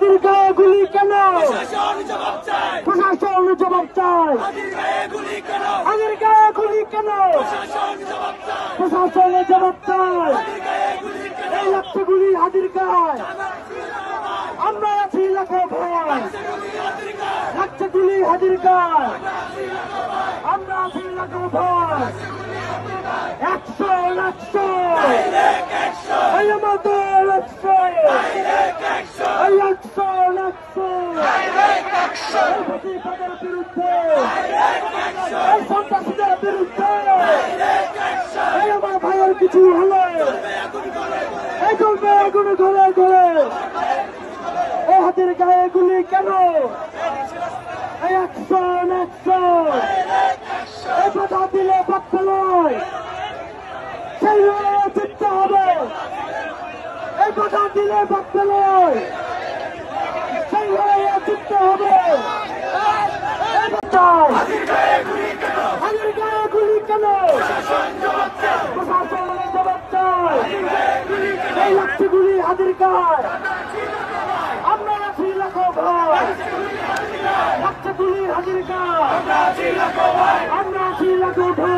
হাদির গায়ে গুলি কেন? প্রশাসন জবাব চায়, প্রশাসন জবাব চায়। হাদির গায়ে গুলি কেন? হাদির গায়ে গুলি কেন? প্রশাসন জবাব চায়, প্রশাসনে জবাব চায়। হাদির গায়ে গুলি কেন? এই লাগছে গুলি হাদির গায়ে। আমরা আছি লাখো ভয়, লাগছে গুলি হাদির গায়ে। আমরা আছি লাখো ভয়, 100 100 এই আমাদের 100 এই 100 100 এই প্রতিবাদের বিরুদ্ধে, এই সন্ত্রাসীদের বিরুদ্ধে, এই আমার ভাইয়ের কিছু হলে এই চলবে আগুন ঘরে ঘরে। এই হাতের গায়ে গুলি কেন? এই 100 100 এই কথা দিলে বাক্য নয়, সেই লড়াইয়ে জিততে হবে। এই কথা দিলে বাক্য নয়, সেই লড়াইয়ে জিততে হবে। হাতের গায়ে গুলি কেন? প্রশাসনের জবাব চায়। এই লাগছে গুলি হাতের গায়ে। আমরা আছি লাখো ভয়, লাগছে গুলি হাতের গায়ে। আমরা আছি লাখো ভয়।